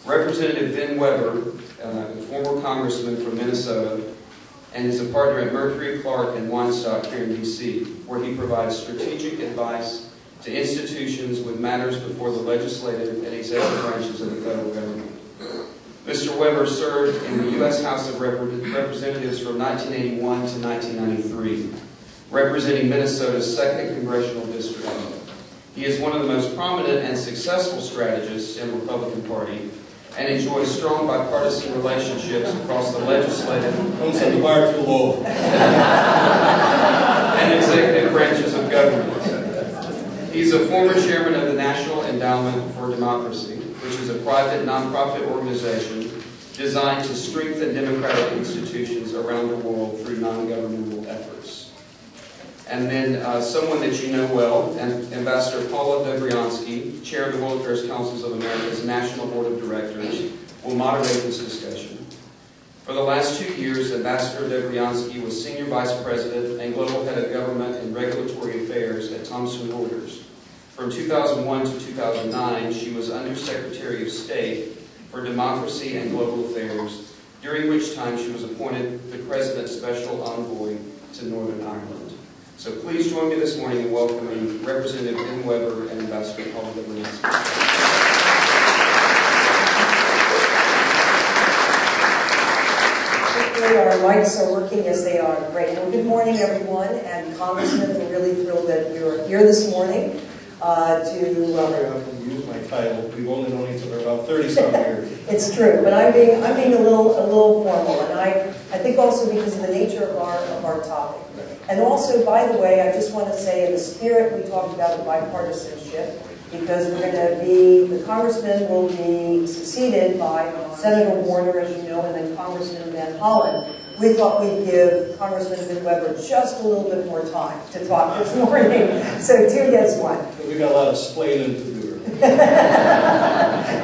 Representative Ben Weber, a former congressman from Minnesota, and is a partner at Mercury, Clark, and Weinstock here in D.C., where he provides strategic advice to institutions with matters before the legislative and executive branches of the federal government. Mr. Weber served in the U.S. House of Representatives from 1981 to 1993, representing Minnesota's 2nd Congressional District. He is one of the most prominent and successful strategists in the Republican Party and enjoys strong bipartisan relationships across the legislative Don't set the bar too low. and executive branches of government. He's a former chairman of the National Endowment for Democracy, which is a private nonprofit organization designed to strengthen democratic institutions around the world through non-governmental efforts. And then someone that you know well, Ambassador Paula Dobriansky, Chair of the World Affairs Councils of America's National Board of Directors, will moderate this discussion. For the last 2 years, Ambassador Dobriansky was Senior Vice President and Global Head of Government and Regulatory Affairs at Thomson Reuters. From 2001 to 2009, she was Undersecretary of State for Democracy and Global Affairs, during which time she was appointed the President's Special Envoy to Northern Ireland. So please join me this morning in welcoming Representative Ben Weber and Ambassador Paula Dobriansky. Our mics are working as they are. Great. Well, good morning, everyone, and Congressman, we're really thrilled that you're here this morning I use my title. We've only known each other about 30-some years. It's true, but I'm being a little formal, and I think also because of the nature of our topic. And also, by the way, I just want to say, in the spirit we talked about the bipartisanship, because we're going to be, the Congressman will be succeeded by Senator Warner, as you know, and then Congressman Van Hollen. We thought we'd give Congressman Ben Weber just a little bit more time to talk this morning. So 2 gets 1. We've got a lot of explaining to do.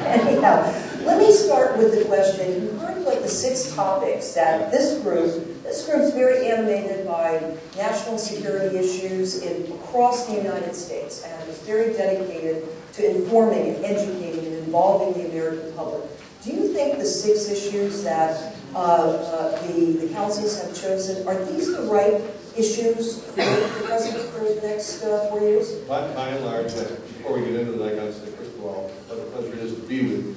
Anyhow, let me start with the question. You heard like the 6 topics that this group's very animated by national security issues across the United States, and is very dedicated to informing and educating and involving the American public. Do you think the 6 issues that the councils have chosen, are these the right issues for the President for the next 4 years? By and large, before we get into that, I got to say, first of all, what a pleasure it is to be with you.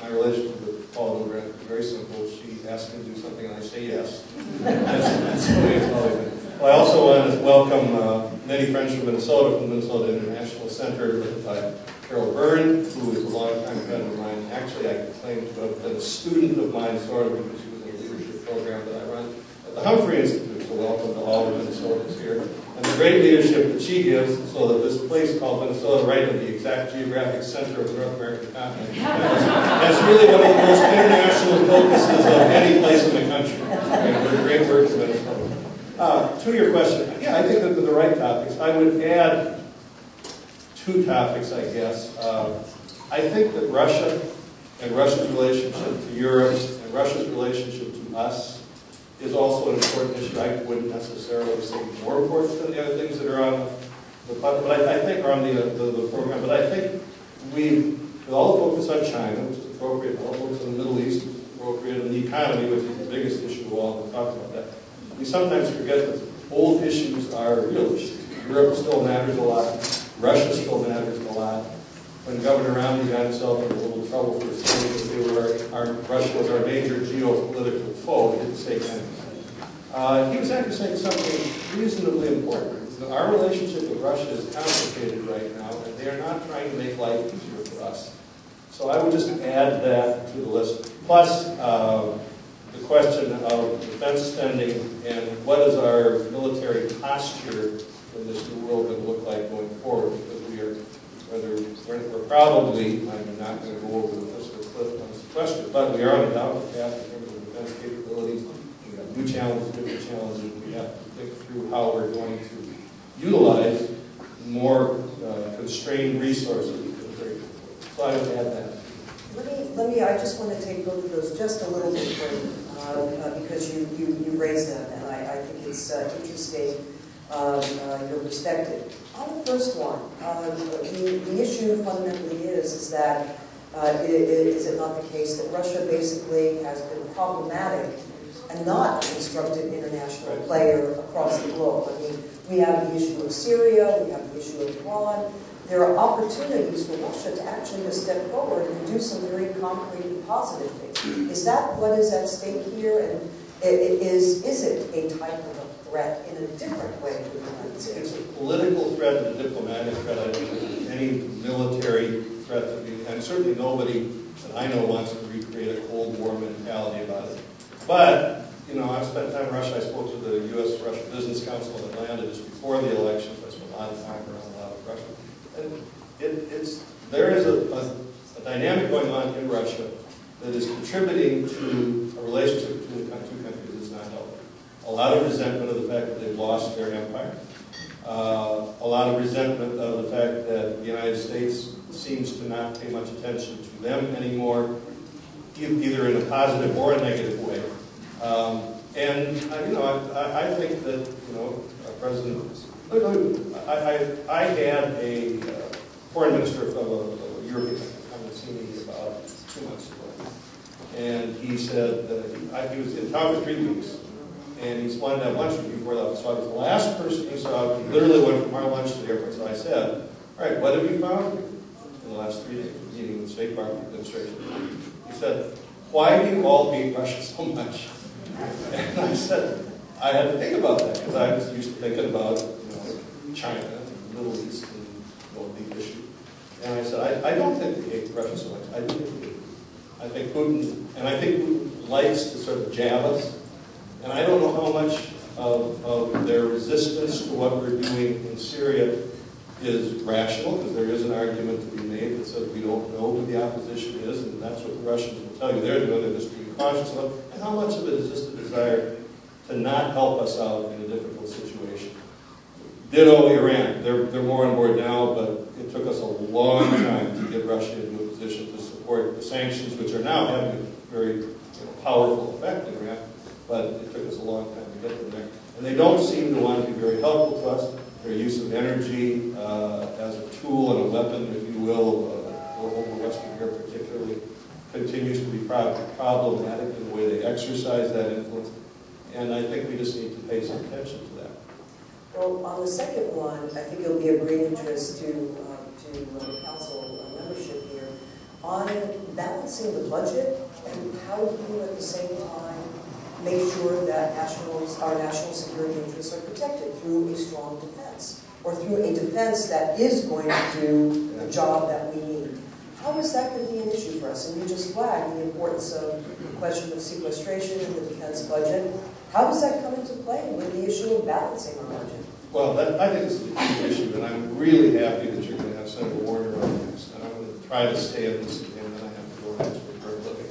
My relationship with Paula Dobriansky is very simple. She asks me to do something, and I say yes. That's the way it's always been. Well, I also want to welcome many friends from the Minnesota International Center, led by Carol Byrne, who is a long-time friend of mine. Actually, I claim to have been a student of mine, sort of, because she was in a leadership program that I run at the Humphrey Institute. So welcome to all the Minnesotans here. And the great leadership that she gives, so that this place called Minnesota, right in the exact geographic center of the North American continent, that's really one of the most international focuses of any place in the country. And we're great work in Minnesota. To your question, yeah, I think that they're the right topics. I would add 2 topics, I guess. I think that Russia and Russia's relationship to Europe and Russia's relationship to us is also an important issue. I wouldn't necessarily say more important than the other things that are on the but I think are on the program. But I think with all the focus on China, which is appropriate, all the focus on the Middle East, which is appropriate, and the economy, which is the biggest issue of all, we'll talk about that. We sometimes forget that old issues are real issues. Europe still matters a lot. Russia still matters a lot. When Governor Romney got himself in a little trouble for saying that Russia was our major geopolitical foe, he didn't say anything. He was actually saying something reasonably important. Our relationship with Russia is complicated right now, and they are not trying to make life easier for us. So I would just add that to the list. Plus, the question of defense spending and what is our military posture in this new world going to look like going forward, because we're probably, I'm not going to go over the fiscal cliff on this question, but we are on a downward path in terms of defense capabilities. We've got new challenges, different challenges. We have to think through how we're going to utilize more constrained resources. So I would add that. I just want to take both of those just a little bit further, because you raised them, and I think it's interesting, your perspective. On the first one, the issue fundamentally is that Is it not the case that Russia basically has been problematic and not a constructive international player across the globe? I mean, we have the issue of Syria, we have the issue of Iran. There are opportunities for Russia to actually just step forward and do some very concrete and positive things. Is that what is at stake here? And is it a type of a threat in a different way for the United States? It's a political threat and a diplomatic threat. I don't think any military threat that we, and certainly nobody that I know wants to recreate a Cold War mentality about it. But, you know, I've spent time in Russia. I spoke to the U.S.-Russia Business Council in Atlanta just before the election. So I spent a lot of time around a lot of Russia. And there is a dynamic going on in Russia that is contributing to a relationship between the two countries that's not healthy. A lot of resentment of the fact that they've lost their empire. A lot of resentment of the fact that the United States seems to not pay much attention to them anymore, either in a positive or a negative way. And you know, I think that, you know, President. I had a foreign minister of a European country come and see me about 2 months ago, and he said that he was in town for 3 weeks, and he wanted to have lunch with me before that. So I was the last person he saw. He literally went from our lunch to the airport. So I said, "All right, what have you found in the last 3 days of meeting with the State Department administration?" He said, "Why do you all hate Russia so much?" And I said, I had to think about that because I was used to thinking about, you know, China, the Middle East, and, you know, the issue. And I said, I don't think they hate Russia so much. I do think they do. I think Putin likes to sort of jab us. And I don't know how much of their resistance to what we're doing in Syria is rational, because there is an argument to be made that says we don't know who the opposition is, and that's what the Russians will tell you they're doing. They're just being cautious of it. And how much of it is just a desire to not help us out in a difficult situation? Ditto Iran. They're more on board now, but it took us a long time to get Russia into a position to support the sanctions, which are now having a very powerful effect in Iran, but it took us a long time to get them there. And they don't seem to want to be very helpful to us. Their use of energy as a tool and a weapon, if you will, over Western Europe particularly, continues to be problematic in the way they exercise that influence. And I think we just need to pay some attention to that. Well, on the second one, I think it'll be of great interest to council membership here on balancing the budget and how do you at the same time make sure that our national security interests are protected through a strong defense or through a defense that is going to do the job that we need. How is that going to be an issue for us? And you just flagged the importance of the question of sequestration in the defense budget. How does that come into play with the issue of balancing our budget? Well, I think it's a key issue, and I'm really happy that you're going to have Senator Warner on this. And I'm going to try to stay at this again, and then I have to go next week for a living.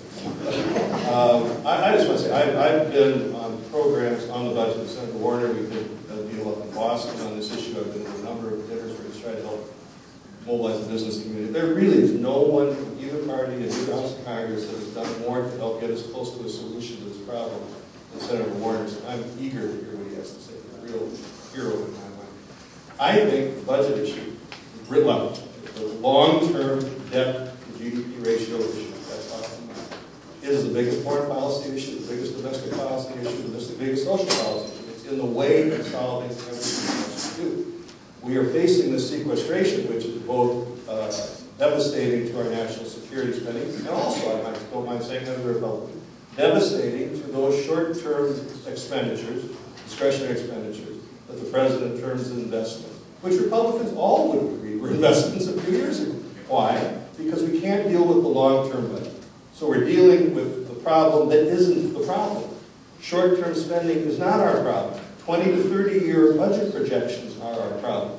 I just want to say, I've been on programs on the budget with Senator Warner. We did a deal up in Boston on this issue. I've been to a number of dinners where he's trying to help mobilize the business community. There really is no one from either party in either House of Congress that has done more to help get us close to a solution to this problem than Senator Warner. So I'm eager to hear what he has to say. He's a real hero in my mind. I think the budget issue, writ large, the long-term debt to GDP ratio issue, that's awesome, is the biggest foreign policy issue, the biggest domestic policy issue, the biggest social policy issue. It's in the way of solving everything else we do. We are facing this sequestration, which is both devastating to our national security spending, and also, I don't mind saying that, Republican, devastating to those short-term expenditures, discretionary expenditures, that the president terms as investments, which Republicans all would agree were investments a few years ago. Why? Because we can't deal with the long-term budget. So we're dealing with the problem that isn't the problem. Short-term spending is not our problem. 20 to 30-year budget projections are our problem.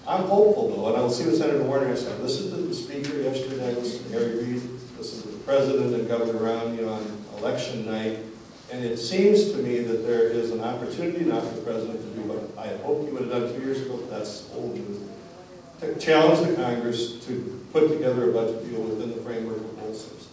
I'm hopeful, though, and I'll see what Senator Warner has said. Listen to the speaker yesterday, listen to Harry Reid, listen to the president and Governor Brown on election night, and it seems to me that there is an opportunity now for the president to do what I had hoped he would have done 2 years ago, but that's old news, to challenge the Congress to put together a budget deal within the framework of both systems.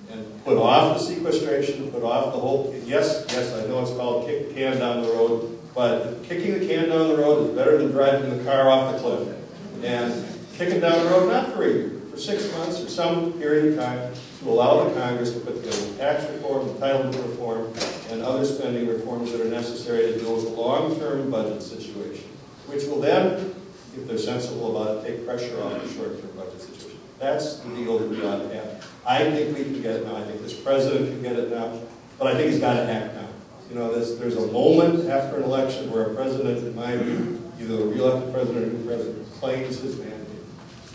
And put off the sequestration, put off the whole, yes, I know it's called kick the can down the road, but kicking the can down the road is better than driving the car off the cliff. And kicking down the road, not for a year, for for 6 months or some period of time to allow the Congress to put together tax reform, entitlement reform, and other spending reforms that are necessary to deal with the long-term budget situation, which will then, if they're sensible about it, take pressure off the short-term budget situation. That's the deal that we ought to have. I think we can get it now. I think this president can get it now, but I think he's got to act now. You know, there's a moment after an election where a president, in my view, either a re-elected president or a new president, claims his mandate.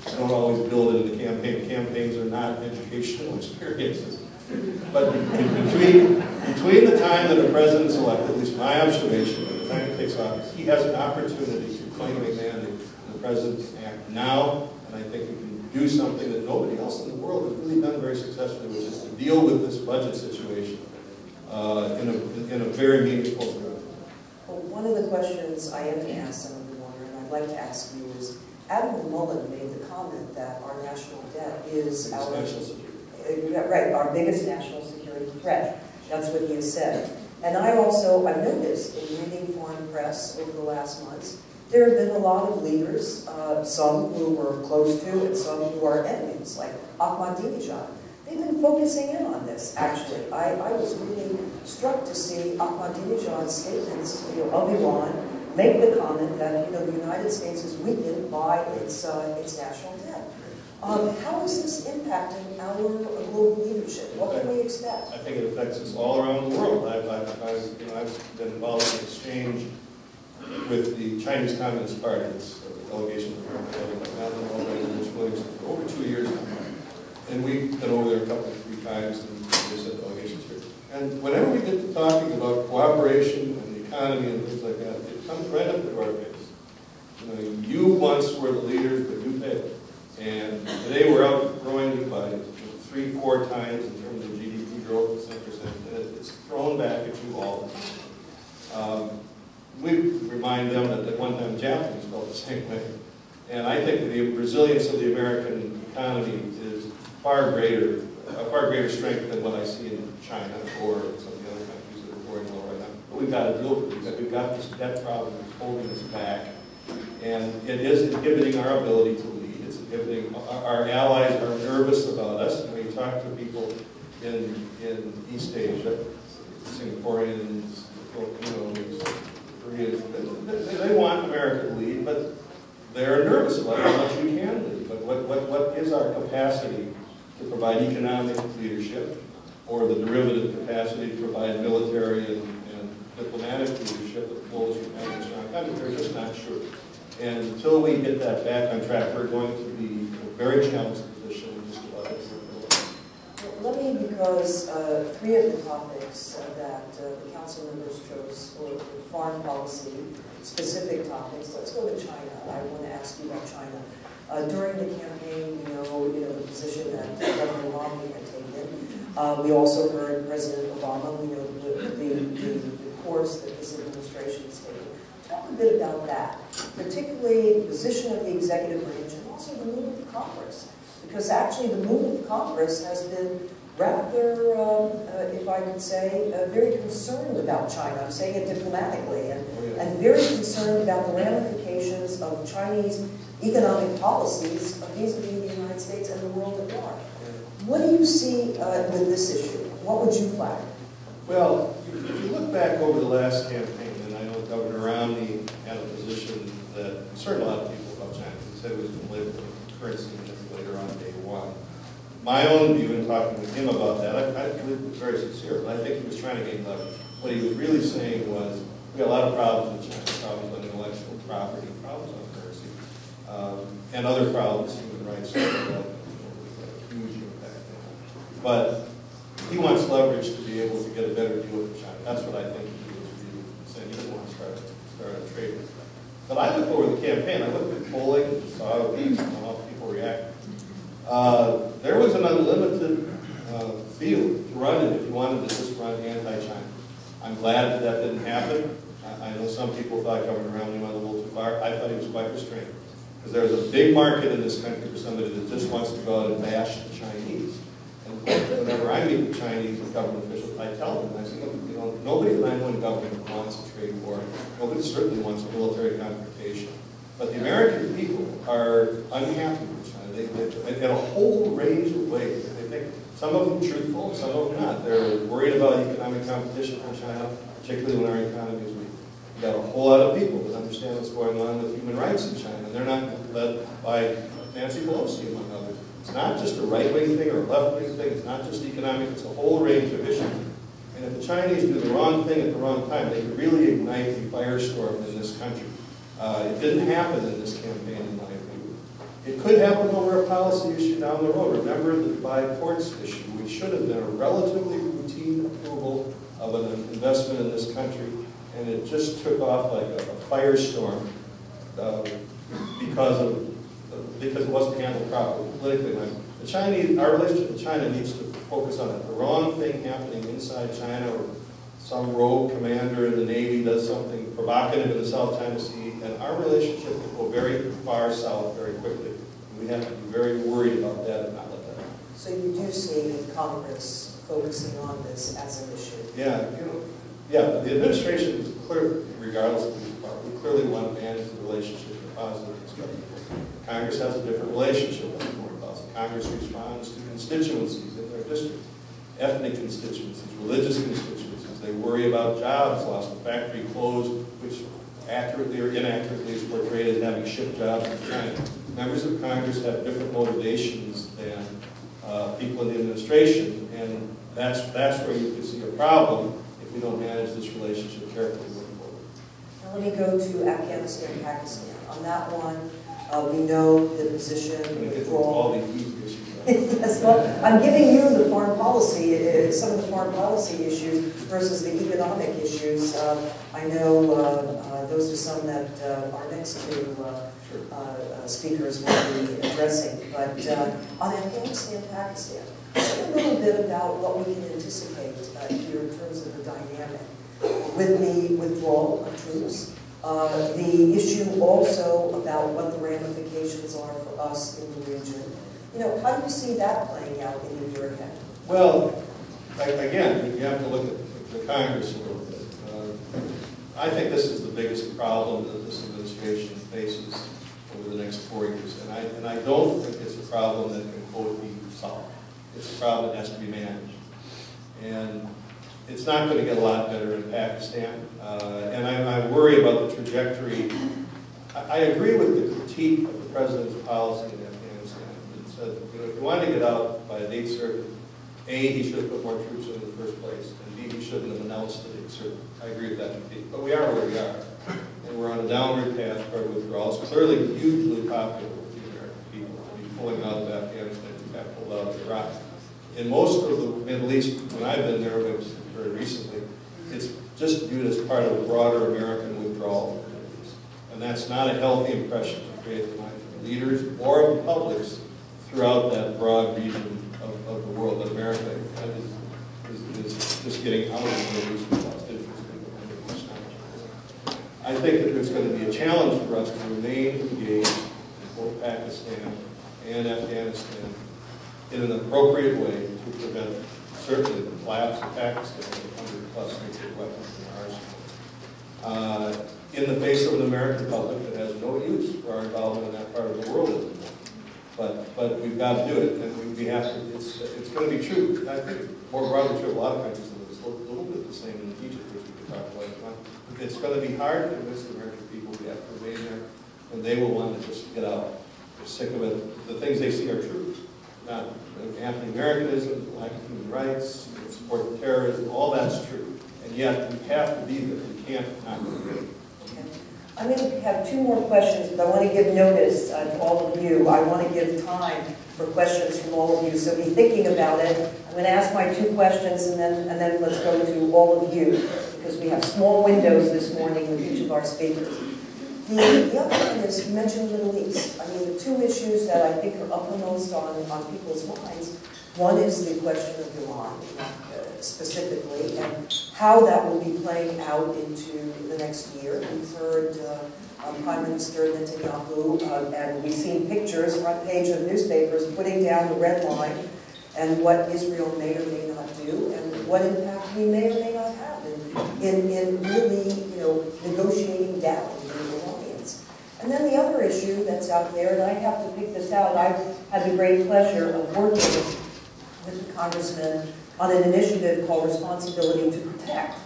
I don't always build it into campaign. Campaigns are not educational experiences. But between the time that a president's elected, at least my observation, and the time he takes office, he has an opportunity to claim a mandate. And the president can act now, and I think he can do something that nobody else in the world has really done very successfully, which is to deal with this budget situation in a very meaningful way. Well, one of the questions I am going to ask Senator Warner, and I'd like to ask you, is Admiral Mullen made the comment that our national debt is our national security. Right, our biggest national security threat. That's what he has said. And I've noticed in reading foreign press over the last months, there have been a lot of leaders, some who were close to and some who are enemies, like Ahmadinejad. They've been focusing in on this, actually. I was really struck to see Ahmadinejad's statements of Iran make the comment that the United States is weakened by its national debt. How is this impacting our global leadership? What can we expect? I think it affects us all around the world. I've been involved in exchange with the Chinese Communist Party, it's a delegation for over 2 years now. And we've been over there a couple, 3 times, and they sent delegations here. And whenever we get to talking about cooperation and the economy and things like that, it comes right up to our face. You once were the leaders, but you failed. And today we're outgrowing you by 3-4 times in terms of GDP growth, 10%. And it's thrown back at you all the time. We remind them that at one time the Japanese felt the same way. And I think the resilience of the American economy is a far greater strength than what I see in China or some of the other countries that are going well right now. But we've got to deal with it. We've got this debt problem that's holding us back. And it is inhibiting our ability to lead. It's inhibiting our allies are nervous about us. And when you talk to people in East Asia, Singaporeans, Filipinos, Koreans, they want America to lead, but they're nervous about how much we can lead. But what is our capacity to provide economic leadership, or the derivative capacity to provide military and diplomatic leadership that flows from having a strong country? They're just not sure. And until we get that back on track, we're going to be in a very challenged position in just about every field. Let me, because 3 of the topics that the council members chose were foreign policy, specific topics. Let's go to China. I want to ask you about China. During the campaign, the position that Governor Romney had taken. We also heard President Obama. We know the course that this administration is taking. Talk a bit about that, particularly the position of the executive branch and also the move of the Congress. Because actually the move of Congress has been rather, if I could say, very concerned about China. I'm saying it diplomatically, and very concerned about the ramifications of Chinese economic policies vis-a-vis the United States and the world at large. What do you see with this issue? What would you flag? Well, if you look back over the last campaign, and I know Governor Romney had a position that concerned a lot of people about China. He said it was going to live with currency manipulator on day one. My own view in talking with him about that, I believe it was very sincere, but I think he was trying to gain leverage. What he was really saying was, we got a lot of problems with China, problems on intellectual property, problems on currency, and other problems, human rights, that a huge impact. But he wants leverage to be able to get a better deal with China. That's what I think he was really saying. He didn't want to start a trade. But I looked over the campaign, I looked at polling, saw how people react. There was an unlimited field to run in if you wanted to just run anti-China. I'm glad that didn't happen. I know some people thought Governor Romney went a little too far. I thought he was quite restrained. Because there's a big market in this country for somebody that just wants to go out and bash the Chinese. And whenever I meet with Chinese and government officials, I tell them, I say, look, nobody that I know in government wants a trade war. Nobody certainly wants a military confrontation. But the American people are unhappy with China. in a whole range of ways. They think some of them truthful, some of them not. They're worried about economic competition from China, particularly when our economy is weak. We've got a whole lot of people that understand what's going on with human rights in China, and they're not led by Nancy Pelosi, among others. It's not just a right-wing thing or a left-wing thing. It's not just economic. It's a whole range of issues. And if the Chinese do the wrong thing at the wrong time, they could really ignite a firestorm in this country. It didn't happen in this campaign, in my opinion. It could happen over a policy issue down the road. Remember the Dubai ports issue, which should have been a relatively routine approval of an investment in this country, and it just took off like a firestorm because it wasn't handled properly politically. Our relationship with China needs to focus on it. The wrong thing happening inside China, or some rogue commander in the Navy does something provocative in the South China Sea, and our relationship will go very far south very quickly. And we have to be very worried about that and not let that happen. So you do see Congress focusing on this as an issue? Yeah, the administration is clear, regardless of who's part, we clearly want to manage the relationship in a positive constructive way. Congress has a different relationship with foreign policy. Congress responds to constituencies in their district, ethnic constituencies, religious constituencies. They worry about jobs lost, the factory closed, which accurately or inaccurately is portrayed as having shipped jobs to China. Members of Congress have different motivations than people in the administration, and that's where you can see a problem if we don't manage this relationship carefully going forward. Now let me go to Afghanistan and Pakistan. On that one, we know the position, withdrawal. All the easy issues. Yes, well, I'm giving you the foreign policy, some of the foreign policy issues versus the economic issues. I know those are some that our next two speakers will be addressing. But on Afghanistan and Pakistan, say a little bit about what we can anticipate here in terms of the dynamic with the withdrawal of troops. The issue also about what the ramifications are for us in the region. How do you see that playing out in the year ahead? Well, again, you have to look at the Congress a little bit. I think this is the biggest problem that this administration faces over the next 4 years, and I don't think it's a problem that can quote be solved. It's a problem that has to be managed, and it's not going to get a lot better in Pakistan. And I worry about the trajectory. I agree with the critique of the president's policy in Afghanistan. It said, if he wanted to get out by a date certain, A, he should have put more troops in the first place, and B, he shouldn't have announced the date certain. I agree with that critique. But we are where we are, and we're on a downward path toward withdrawal. It's clearly hugely popular with the American people to be pulling out of Afghanistan and got pulled out of Iraq. In most of the Middle East, when I've been there, which was very recently, it's just viewed as part of a broader American withdrawal from the Middle East. And that's not a healthy impression to create in the minds of leaders or of publics throughout that broad region of the world that America is just getting out of the Middle East with hostages. I think that there's going to be a challenge for us to remain engaged in both Pakistan and Afghanistan in an appropriate way to prevent certainly the collapse of Pakistan with 100+ nuclear weapons in our arsenal. In the face of an American public that has no use for our involvement in that part of the world at the moment. But we've got to do it, and we have to. It's going to be true. I think more broadly true of a lot of countries, and it's a little bit the same in Egypt, which we could talk about. It's going to be hard to convince the American people we have to remain there, and they will want to just get out. They're sick of it. The things they see are true. Not anti-Americanism, lack of human rights, support of terrorism, all that's true. And yet, we have to be there. We can't not be there. I'm going to have two more questions, but I want to give notice to all of you. I want to give time for questions from all of you, so be thinking about it. I'm going to ask my two questions, and then let's go to all of you, because we have small windows this morning with each of our speakers. The other one is, you mentioned the Middle East. I mean, the two issues that I think are uppermost on people's minds. One is the question of Iran, specifically, and how that will be playing out into the next year. We've heard Prime Minister Netanyahu, and we've seen pictures, front page of newspapers, putting down the red line, and what Israel may or may not do, and what impact we may or may not have in really, negotiating down the Iranians. And then the other issue that's out there, and I have to pick this out, I've had the great pleasure of working with the congressman on an initiative called Responsibility to Protect,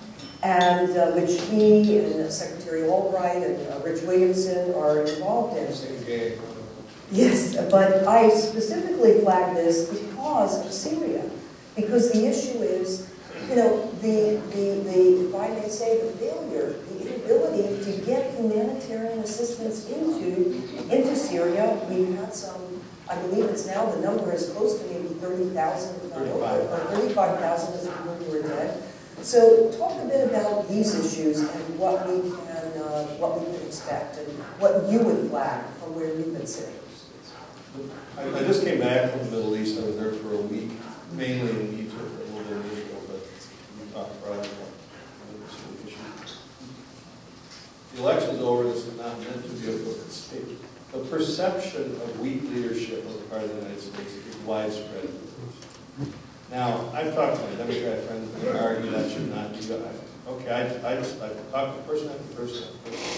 and which he and Secretary Albright and Rich Williamson are involved in. Yes, but I specifically flagged this because of Syria, because the issue is, you know, if I may say, the failure, the inability to get humanitarian assistance into Syria. We've had some, I believe it's now, the number is close to maybe 30,000, if not over, or 35,000 of people who are dead. So talk a bit about these issues and what we can expect and what you would flag from where you've been sitting. I just came back from the Middle East. I was there for a week, mainly in Egypt, a little bit in Israel, but we talked probably about the issue. The election's over. This is not meant to be a flippant state. The perception of weak leadership on the part of the United States is widespread. Now, I've talked to my Democrat friends, and they argue that should not be done. Okay, I've talked to person after person,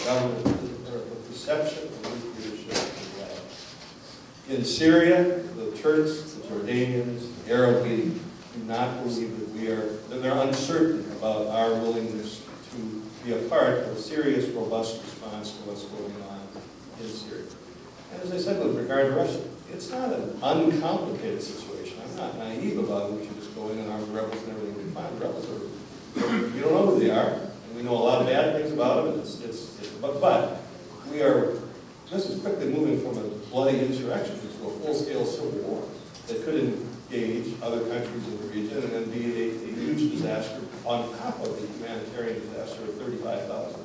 government, the perception of weak leadership is bad. In Syria, the Turks, the Jordanians, the Arab League do not believe that they're uncertain about our willingness to be a part of a serious, robust response to what's going on in Syria. And as I said with regard to Russia, it's not an uncomplicated situation. I'm not naive about it. We should just go in and arm the rebels and everything will be fine. The rebels are, we don't know who they are, and we know a lot of bad things about them, but we are, this is quickly moving from a bloody insurrection to a full-scale civil war that could engage other countries in the region and then be a huge disaster on top of the humanitarian disaster of 35,000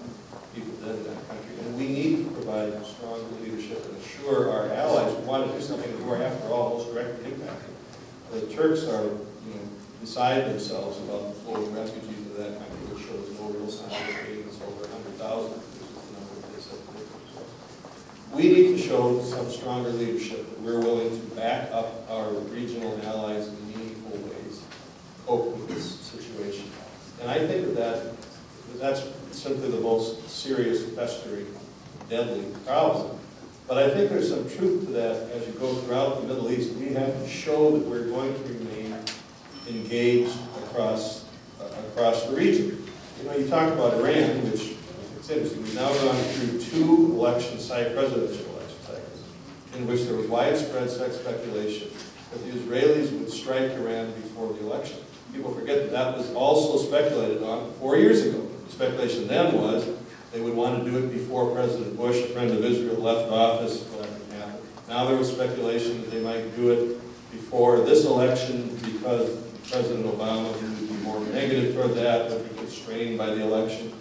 people dead in that country. And we need to provide strong leadership and assure our allies who want to do something who are, after all, most directly impacted. The Turks are, beside themselves about the flow of refugees into that country, which shows no real sign of abating. It's over 100,000, which is the number they said. We need to show some stronger leadership that we're willing to back up our regional allies in meaningful ways, cope with this situation. And I think that's simply the most serious, festering, deadly problem. But I think there's some truth to that as you go throughout the Middle East. We have to show that we're going to remain engaged across the region. You talk about Iran, which it's interesting. We've now gone through two presidential election cycles, in which there was widespread speculation that the Israelis would strike Iran before the election. People forget that was also speculated on 4 years ago. The speculation then was they would want to do it before President Bush, a friend of Israel, left office. Well, that didn't happen. Now there was speculation that they might do it before this election because President Obama would be more negative toward that, would be constrained by the election.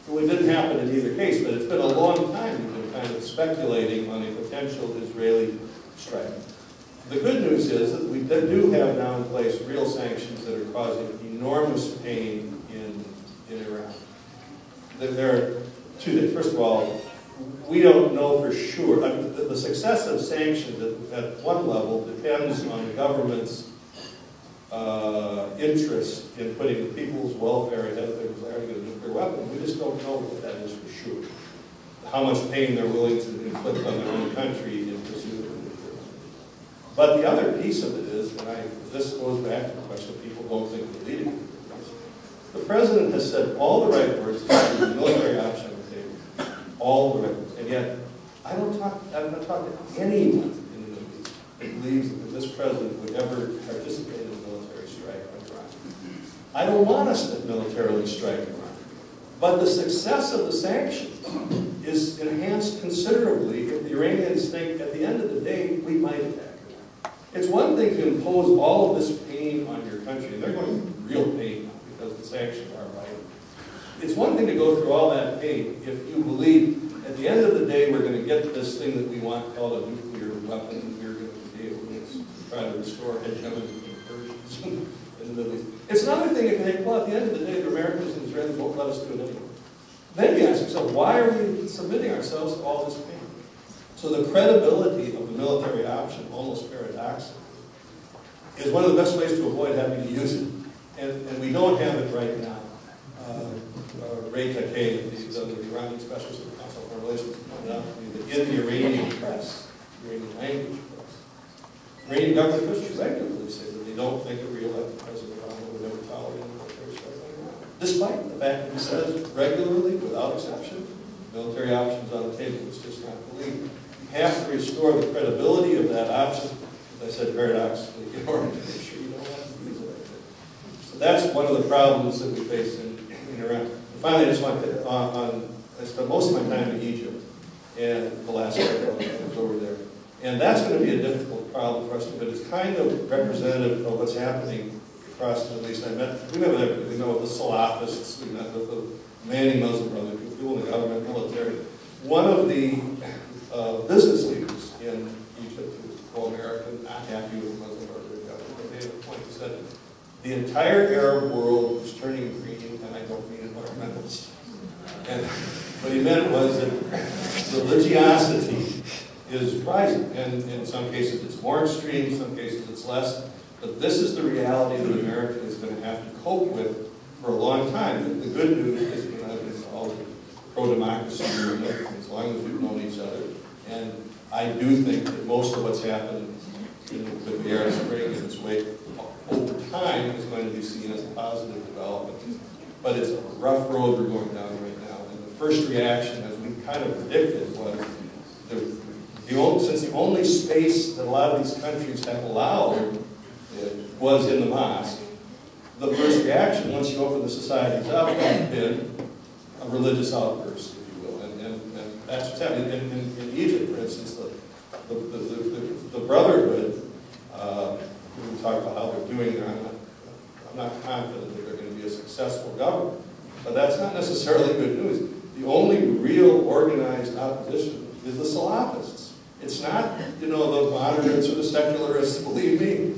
So it didn't happen in either case, but it's been a long time we've been kind of speculating on a potential Israeli strike. The good news is that we do have now in place real sanctions that are causing enormous pain in Iran. There are two things. First of all, we don't know for sure. I mean, the success of sanctions at one level depends on the government's interest in putting the people's welfare ahead of their desire to get a nuclear weapon. We just don't know what that is for sure. How much pain they're willing to inflict on their own country in pursuit of a nuclear weapon. But the other piece of it is, and this goes back to the question of people don't think they're leading. The president has said all the right words about the military option on the table. All the right words. And yet, I've not talked to anyone in the Middle East that believes that this president would ever participate in a military strike on Iran. I don't want us to militarily strike Iran. But the success of the sanctions is enhanced considerably if the Iranians think at the end of the day we might attack Iran. It's one thing to impose all of this pain on your country, and they're going through real pain now because the sanctions are right. It's one thing to go through all that pain if you believe at the end of the day we're going to get this thing that we want called a nuclear weapon, and we're going to be able to try to restore hegemony from the Persians in the Middle East. It's another thing if you think, well, at the end of the day, the Americans and Israelis won't let us do it anyway. Then you ask yourself, why are we submitting ourselves to all this pain? So the credibility of the military option, almost paradoxically, is one of the best ways to avoid having to use it. And we don't have it right now. WACA, the Iranian specialist of the Council on Foreign Relations, pointed out to me that in the Iranian press, Iranian language press. Iranian government officials regularly say that they don't think a re-elected President Obama would ever tolerate military strike on Iran. Despite the fact that he says regularly, without exception, military options on the table. It's just not believed. You have to restore the credibility of that option, as I said paradoxically, in order to make sure you don't have to use it like that. So that's one of the problems that we face in Iran. And finally, I just want to, I spent most of my time in Egypt, and the last time I was over there. And that's going to be a difficult problem for us, but it's kind of representative of what's happening across the Middle East. We met with everybody. We met with the Salafists, we met with the Many Muslim Brotherhood, people in the government, military. One of the business leaders in Egypt, who was pro-American, not happy with the Muslim Brotherhood government, made a point. He said, the entire Arab world is turning green, and I don't mean environmentalists. And what he meant was that religiosity is rising, and in some cases it's more extreme, in some cases it's less. But this is the reality that America is going to have to cope with for a long time. And the good news is that I've been called pro-democracy as long as we've known each other. And I do think that most of what's happened with the Arab Spring in its wake over time is going to be seen as a positive development. But it's a rough road we're going down right now. And the first reaction, as we kind of predicted, was since the only space that a lot of these countries have allowed was in the mosque, the first reaction, once you open the societies up, has been a religious outburst, if you will. And that's what's happening. In Egypt, for instance, the Brotherhood, we talk about how they're doing there. I'm not confident that they're going to be a successful government. But that's not necessarily good news. The only real organized opposition is the Salafists. It's not, the moderates or the secularists, believe me.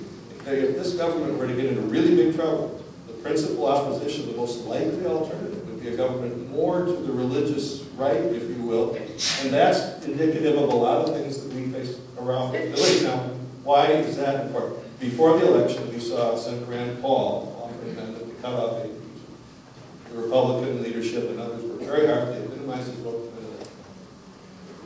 If this government were to get into really big trouble, the principal opposition, the most likely alternative, would be a government more to the religious right, if you will. And that's indicative of a lot of things that we face around the Middle East. Now, why is that important? Before the election, we saw Senator Rand Paul offering them to cut off aid. The Republican leadership and others were very hard. They minimized his vote.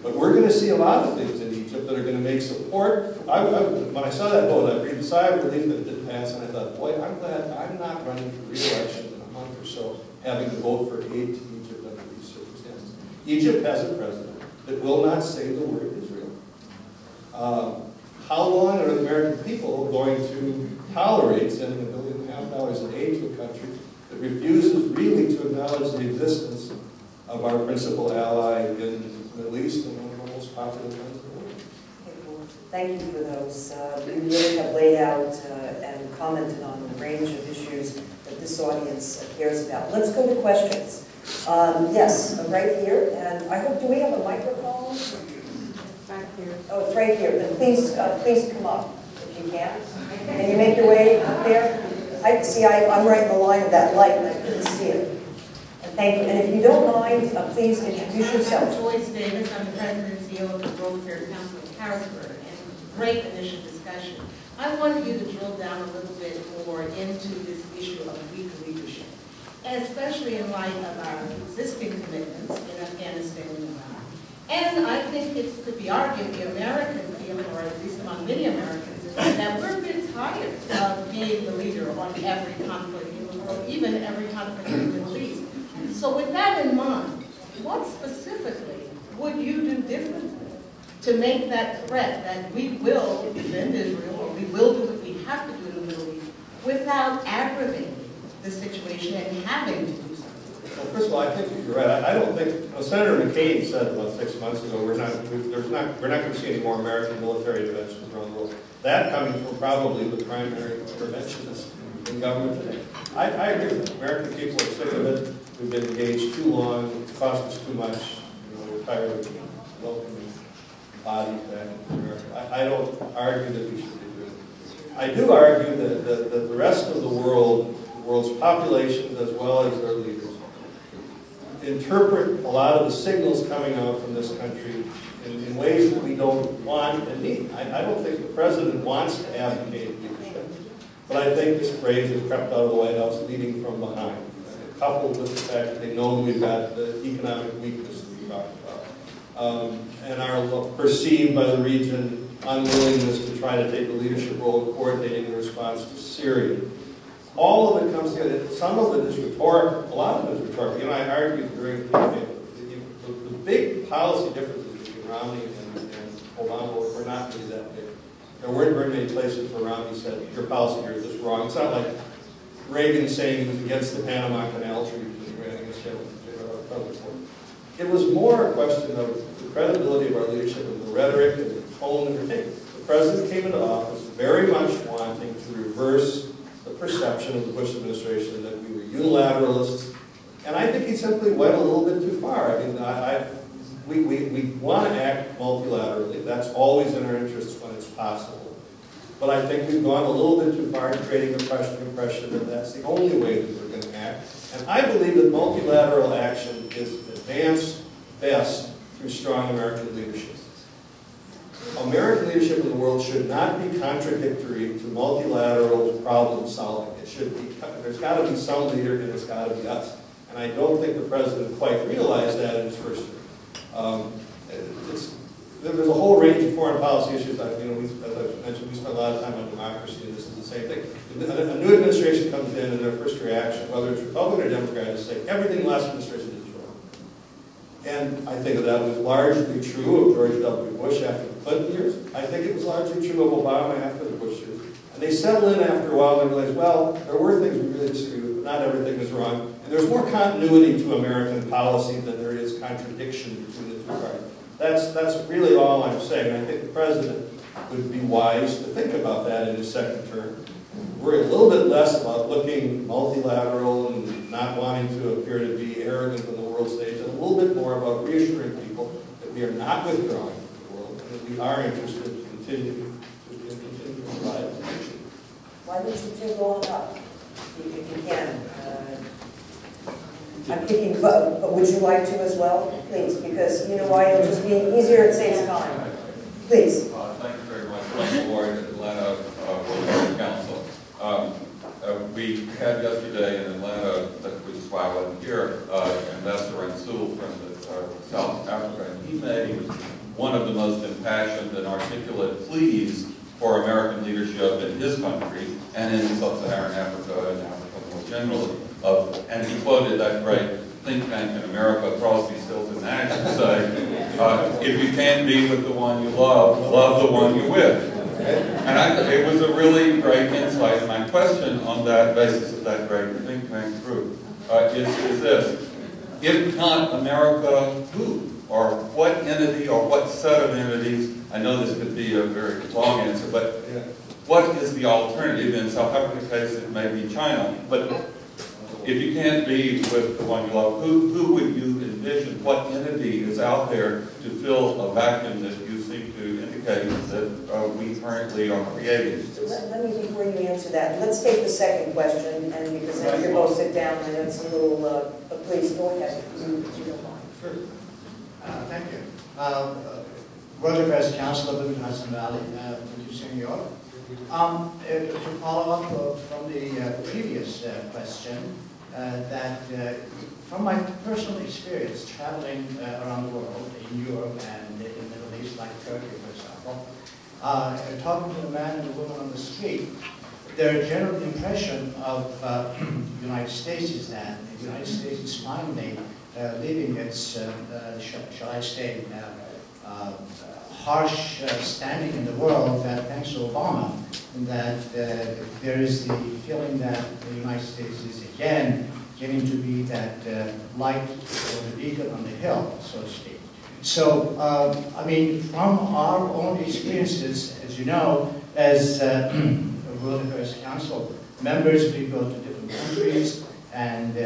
But we're going to see a lot of things in Egypt that are going to make support. When I saw that vote, I breathed a sigh of relief that it didn't pass, and I thought, boy, I'm glad I'm not running for re-election in a month or so, having to vote for aid to Egypt under these circumstances. Egypt has a president that will not say the word Israel. How long are the American people going to tolerate sending $1.5 billion in aid to a country that refuses really to acknowledge the existence of our principal ally in the Middle East and one of our most popular friends in the world? Okay, well, thank you for those. You really have laid out and commented on the range of issues that this audience cares about. Let's go to questions. Yes, right here. And I hope, do we have a microphone? Back here. Oh, it's right here. Then please come up if you can. Can you make your way up there? I'm right in the line of that light and I couldn't see it. Thank you. And if you don't mind, please introduce yourself. I'm Joyce Davis. I'm the president and CEO of the World Affairs Council of Harrisburg. And great initial discussion. I wanted you to drill down a little bit more into this issue of weak leadership, especially in light of our existing commitments in Afghanistan and Iraq. And I think it could be argued, the American feeling, or at least among many Americans, is that we're a bit tired of being the leader on every conflict in the world, even every conflict in the Middle East. So with that in mind, what specifically would you do differently to make that threat that we will defend Israel, or we will do what we have to do in the Middle East, without aggravating the situation and having to do something? Well, first of all, I think you're right. I don't think, Senator McCain said about 6 months ago, we're not going to see any more American military interventions around the world. That coming from probably the primary interventionists in government today. I agree with that. American people are sick of it. We've been engaged too long. It cost us too much. We're tired of welcoming bodies back into America. I don't argue that we should be doing it. I do argue that the rest of the world, the world's populations as well as their leaders, interpret a lot of the signals coming out from this country in ways that we don't want and need. I don't think the president wants to advocate leadership, but I think this phrase has crept out of the White House, leading from behind, coupled with the fact that they know we've got the economic weakness that we talked about. and our perceived by the region unwillingness to try to take a leadership role in coordinating the response to Syria. All of it comes together. Some of it is rhetorical. A lot of it is rhetorical. You know, I argued during the big policy differences between Romney and Obama were not really that big. There weren't very many places where Romney said, your policy here is just wrong. It's not like Reagan saying he was against the Panama Canal Treaty because he ran against him. It was more a question of the credibility of our leadership and the rhetoric and the tone that we're taking. The president came into office very much wanting to reverse the perception of the Bush administration that we were unilateralists, and I think he simply went a little bit too far. I mean, we want to act multilaterally. That's always in our interests when it's possible. But I think we've gone a little bit too far in creating the impression that that's the only way that we're going to act. And I believe that multilateral action is advanced best through strong American leadership. American leadership in the world should not be contradictory to multilateral problem solving. It should be, there's got to be some leader and it's got to be us. And I don't think the president quite realized that in his first term. There's a whole range of foreign policy issues. As I mentioned, we spent a lot of time on democracy, and this is the same thing. A new administration comes in, and their first reaction, whether it's Republican or Democrat, is to say everything the last administration did is wrong. And I think that was largely true of George W. Bush after the Clinton years. I think it was largely true of Obama after the Bush years. And they settle in after a while and realize, well, there were things we really disagree with, but not everything is wrong. And there's more continuity to American policy than there is contradiction between the two parties. That's really all I'm saying. I think the president would be wise to think about that in his second term. Worry a little bit less about looking multilateral and not wanting to appear to be arrogant on the world stage, and a little bit more about reassuring people that we are not withdrawing from the world, and that we are interested in continuing to provide attention. Why don't you two go on up, if you can? I'm thinking, but would you like to as well? Please, because you know why? It'll just be easier, it saves time. Please. Thank you very much, Mr. Ward, Atlanta World Council. We had yesterday in Atlanta, which is why I wasn't here, Ambassador Rasul from South Africa, and he made one of the most impassioned and articulate pleas for American leadership in his country and in sub-Saharan Africa and Africa more generally. And he quoted that great think tank in America, Crosby, Stills, and Nash, to say, if you can't be with the one you love, love the one you're with. And it was a really great insight. And my question on that basis of that great think tank group is this. If not America, who? Or what entity or what set of entities? I know this could be a very long answer, but what is the alternative? In South Africa's case, it may be China. But if you can't be with the one you love, who would you envision? What entity is out there to fill a vacuum that you seem to indicate that we currently are creating? Let me, before you answer that, let's take the second question, and because then you're both sit down, I know it's a little, but please go ahead, if you don't mind. Sure. Thank you. World Affairs Council of the Hudson Valley, New York. To follow up from the previous question, from my personal experience traveling around the world, in Europe and in the Middle East, like Turkey, for example, talking to the man and the woman on the street, their general impression of the United States is that the United States is finally leaving its, shall I say, harsh standing in the world that thanks to Obama, and that there is the feeling that the United States is again getting to be that light or the beacon on the hill, so to speak. So, I mean, from our own experiences, as you know, as World Affairs Council members, we go to different countries and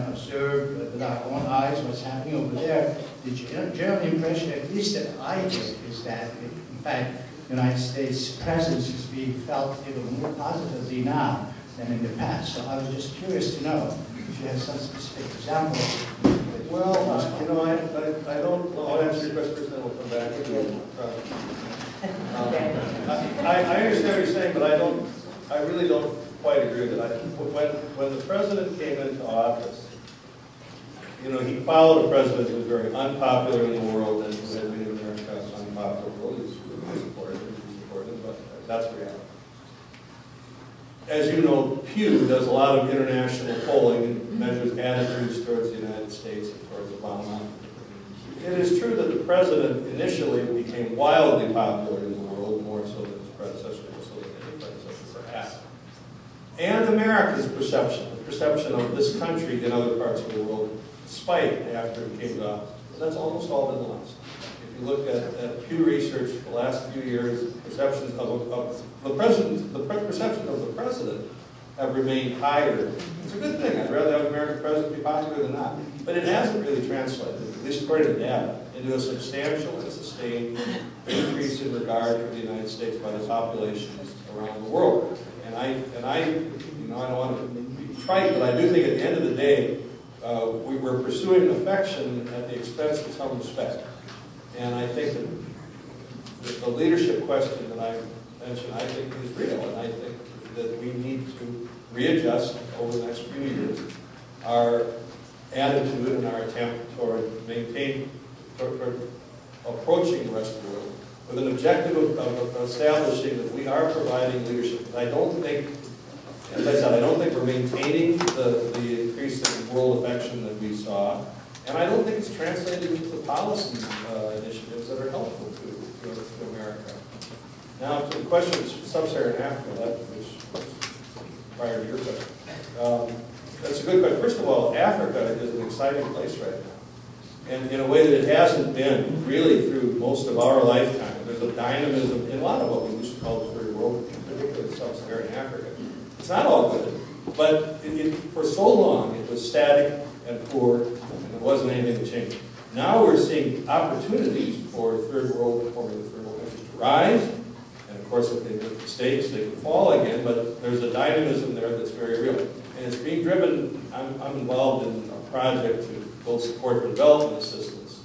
observe with our own eyes what's happening over there. The general impression, at least that I get, is that, in fact, the United States presence is being felt even more positively now than in the past. So I was just curious to know if you have some specific examples. Well, I don't know. I'll answer your question first, then we'll come back. I understand what you're saying, but I really don't quite agree with it. When the president came into office, you know, he followed a president who was very unpopular in the world and who had made America unpopular. Well, he's supported him, but that's reality. As you know, Pew does a lot of international polling and measures attitudes towards the United States and towards Obama. It is true that the president initially became wildly popular in the world, more so than his predecessor, more so than any predecessor perhaps. And America's perception, the perception of this country in other parts of the world, spiked after it came to office. That's almost all been lost. If you look at Pew Research for the last few years, perceptions of the president, the perception of the president have remained higher. It's a good thing. I'd rather have an American president be popular than not. But it hasn't really translated, at least according to data, into a substantial and sustained increase in regard for the United States by the populations around the world. And I you know, I don't want to be trite, but I do think at the end of the day, we were pursuing affection at the expense of some respect. And I think that the leadership question that I mentioned, I think is real, and I think that we need to readjust over the next few years our attitude and our attempt toward approaching the rest of the world with an objective of establishing that we are providing leadership. I don't think, as I said, I don't think we're maintaining the increase in world affection that we saw, and I don't think it's translated into policy initiatives that are helpful to America. Now, to the question of sub-Saharan Africa, which was prior to your question, that's a good question. First of all, Africa is an exciting place right now, and in a way that it hasn't been really through most of our lifetime. There's a dynamism in a lot of what we used to call the third world, particularly sub-Saharan Africa. It's not all good, but for so long it was static and poor, and there wasn't anything to change. Now we're seeing opportunities for third world countries to rise, and of course if they make mistakes they can fall again, but there's a dynamism there that's very real. And it's being driven, I'm involved in a project to build support for development assistance.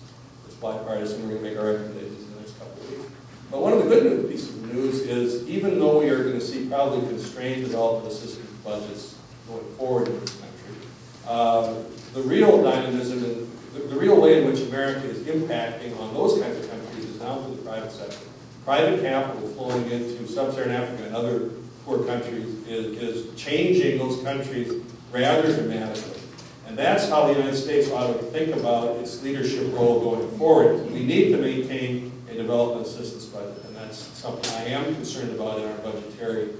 It's bipartisan, we're going to make our recommendations in the next couple of weeks. But one of the good pieces of news is, even though we are going to see probably constrained development assistance budgets going forward in this country, the real dynamism and the real way in which America is impacting on those kinds of countries is now through the private sector. Private capital flowing into sub-Saharan Africa and other poor countries is changing those countries rather dramatically. And that's how the United States ought to think about its leadership role going forward. We need to maintain a development assistance budget, and that's something I am concerned about in our budgetary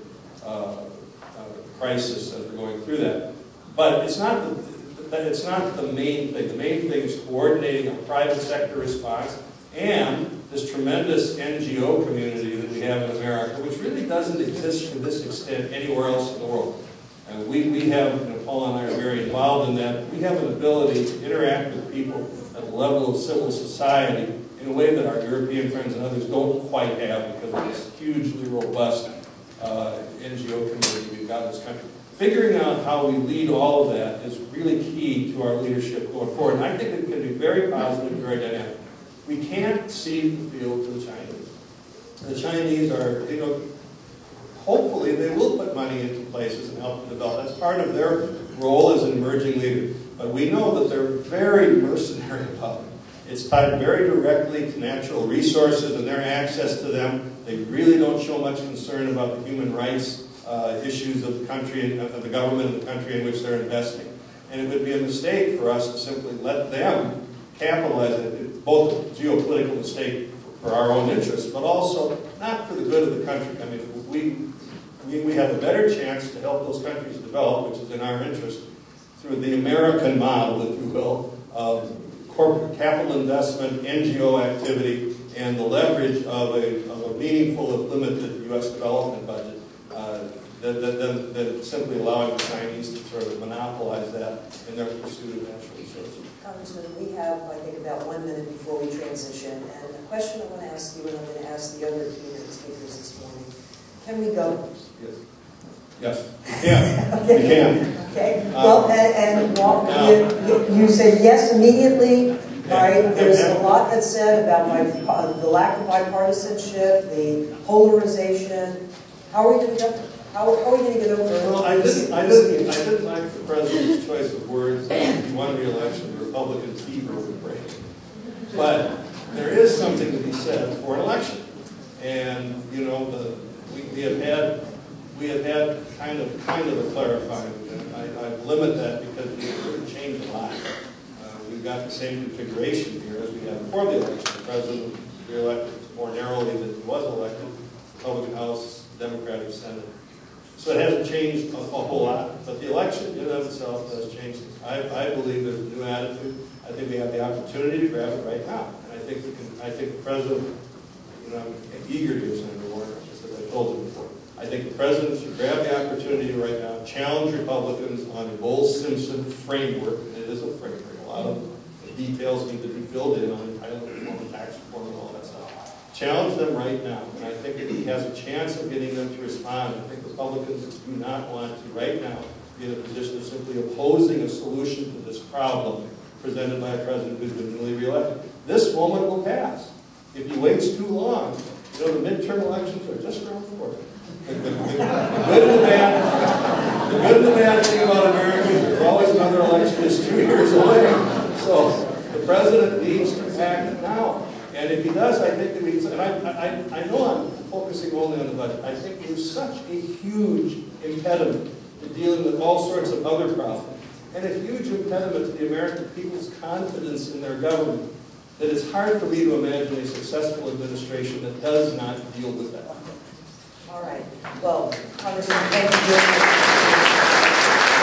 crisis as we're going through that. But it's not the main thing. The main thing is coordinating a private sector response and this tremendous NGO community that we have in America, which really doesn't exist to this extent anywhere else in the world. And we have, Paula and I are very involved in that, we have an ability to interact with people at the level of civil society in a way that our European friends and others don't quite have because of this hugely robust NGO community we've got in this country. Figuring out how we lead all of that is really key to our leadership going forward. And I think it can be very positive and very dynamic. We can't cede the field to the Chinese. The Chinese are, hopefully they will put money into places and help to develop. That's part of their role as an emerging leader. But we know that they're very mercenary about it. It's tied very directly to natural resources and their access to them. They really don't show much concern about the human rights issues of the country, of the government of the country in which they're investing. And it would be a mistake for us to simply let them capitalize it, both a geopolitical mistake for our own interests, but also not for the good of the country. I mean, we have a better chance to help those countries develop, which is in our interest, through the American model, if you will, of corporate capital investment, NGO activity, and the leverage of a meaningful, if limited, U.S. development budget, than simply allowing the Chinese to sort of monopolize that in their pursuit of natural resources. Congressman, we have, I think, about 1 minute before we transition, and a question I want to ask you, and I'm going to ask the other keynote speakers this morning. Can we go? Yes. Yes. Yeah. Okay. We can. Okay. Well, you said yes immediately. Right? There's a lot that's said about the lack of bipartisanship, the polarization. How are we going to go? How are we going to get over it? Well, I didn't like the president's choice of words. If he won re-election, the Republican fever would break. But there is something to be said for an election. And, you know, we have had kind of a clarifying. I limit that because we couldn't change a lot. We've got the same configuration here as we had before the election. The president re-elected more narrowly than he was elected. Republican House, Democratic Senate. So it hasn't changed a whole lot, but the election in and of itself does change things. I believe there's a new attitude. I think we have the opportunity to grab it right now. And I think the president, you know, I'm eager to hear Senator Warner, just as I told you before. I think the president should grab the opportunity right now, challenge Republicans on a Bowles-Simpson framework, and it is a framework. A lot of the details need to be filled in on entitlement, tax reform, and all that stuff. Challenge them right now, and I think if he has a chance of getting them to respond, I think Republicans do not want to right now be in a position of simply opposing a solution to this problem presented by a president who's been newly reelected. This moment will pass. If he waits too long, you know, the midterm elections are just around the corner. The good and the bad thing about America is there's always another election that's 2 years away. So the president needs to act now. And if he does, I think that we, and I know I'm focusing only on the budget. I think there's such a huge impediment to dealing with all sorts of other problems, and a huge impediment to the American people's confidence in their government, that it's hard for me to imagine a successful administration that does not deal with that. All right. Well, Congressman, thank you very much.